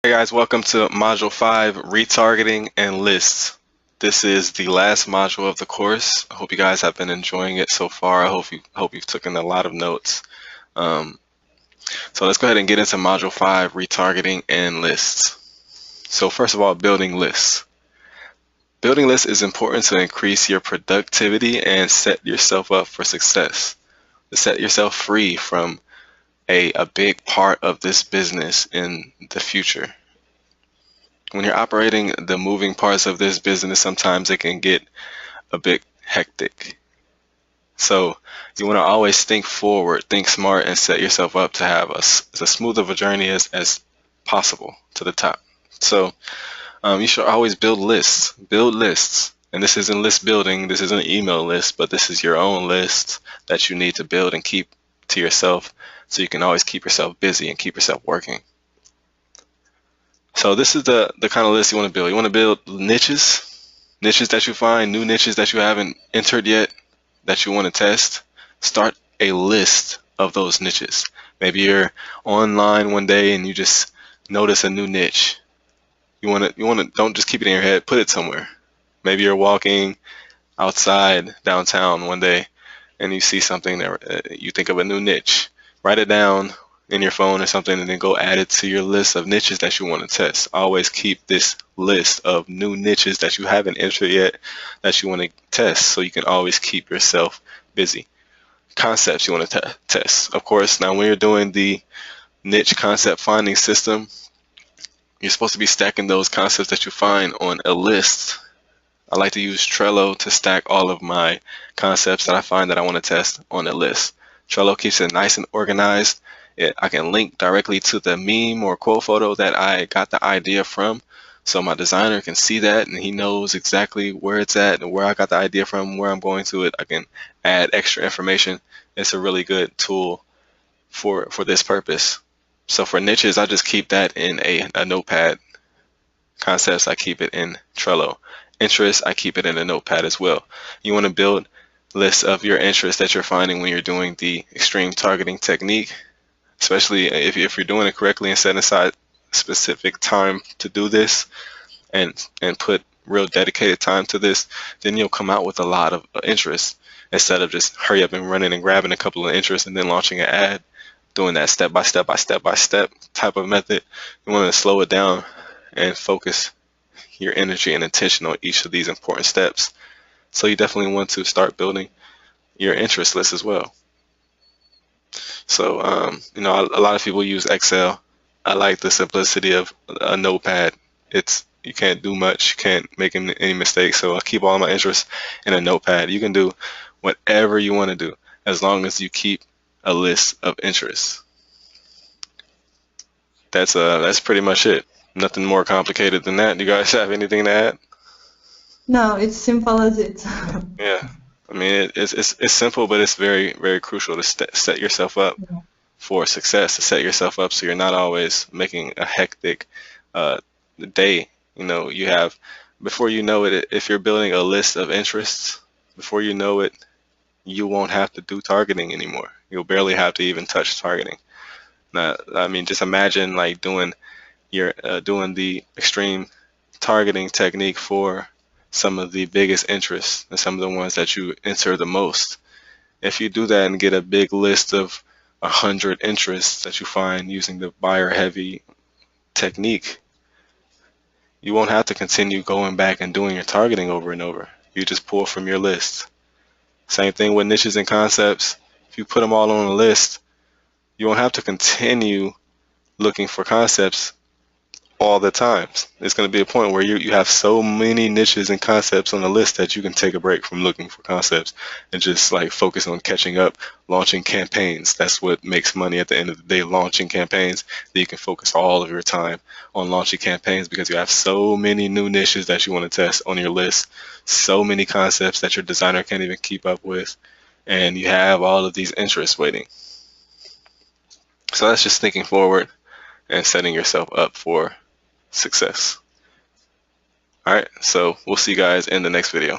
Hey guys, welcome to Module 5, Retargeting and Lists. This is the last module of the course. I hope you guys have been enjoying it so far. I hope you've taken a lot of notes. So let's go ahead and get into Module 5, Retargeting and Lists. So first of all, building lists. Building lists is important to increase your productivity and set yourself up for success. To set yourself free from a big part of this business in the future. When you're operating the moving parts of this business, sometimes it can get a bit hectic. So you want to always think forward, think smart, and set yourself up to have as smooth of a journey as possible to the top. So you should always build lists. Build lists. And this isn't list building, this isn't an email list, but this is your own list that you need to build and keep to yourself so you can always keep yourself busy and keep yourself working. So this is the kind of list you want to build. You want to build niches that you find, new niches that you haven't entered yet that you want to test. Start a list of those niches. Maybe you're online one day and you just notice a new niche. You want to don't just keep it in your head, put it somewhere. Maybe you're walking outside downtown one day and you see something that you think of a new niche. Write it down in your phone or something, and then go add it to your list of niches that you want to test. Always keep this list of new niches that you haven't entered yet that you want to test, so you can always keep yourself busy. Concepts you want to test. Of course, now when you're doing the niche concept finding system, you're supposed to be stacking those concepts that you find on a list. I like to use Trello to stack all of my concepts that I find that I want to test on a list. Trello keeps it nice and organized. I can link directly to the meme or quote photo that I got the idea from, so my designer can see that and he knows exactly where it's at and where I got the idea from, where I'm going to it. I can add extra information. It's a really good tool for this purpose. So for niches, I just keep that in a notepad. Concepts, I keep it in Trello. Interests, I keep it in a notepad as well. You want to build lists of your interests that you're finding when you're doing the extreme targeting technique. Especially if you're doing it correctly and setting aside specific time to do this and put real dedicated time to this, then you'll come out with a lot of interest instead of just hurry up and running and grabbing a couple of interests and then launching an ad, doing that step by step type of method. You want to slow it down and focus your energy and attention on each of these important steps. So you definitely want to start building your interest list as well. So, a lot of people use Excel. I like the simplicity of a notepad. You can't do much, you can't make any mistakes. So I keep all my interests in a notepad. You can do whatever you want to do as long as you keep a list of interests. That's pretty much it. Nothing more complicated than that. Do you guys have anything to add? No, it's simple as it. Yeah. I mean, it's simple, but it's very, very crucial to set yourself up for success, to set yourself up so you're not always making a hectic day. Before you know it, if you're building a list of interests, before you know it, you won't have to do targeting anymore. You'll barely have to even touch targeting. Now, I mean, just imagine like doing the extreme targeting technique for some of the biggest interests and some of the ones that you enter the most. If you do that and get a big list of 100 interests that you find using the buyer heavy technique, you won't have to continue going back and doing your targeting over and over. You just pull from your list. Same thing with niches and concepts. If you put them all on a list, you won't have to continue looking for concepts all the time. It's going to be a point where you have so many niches and concepts on the list that you can take a break from looking for concepts and just like focus on catching up, launching campaigns. That's what makes money at the end of the day, launching campaigns. Then you can focus all of your time on launching campaigns because you have so many new niches that you want to test on your list, so many concepts that your designer can't even keep up with, and you have all of these interests waiting. So that's just thinking forward and setting yourself up for success. All right, so we'll see you guys in the next video.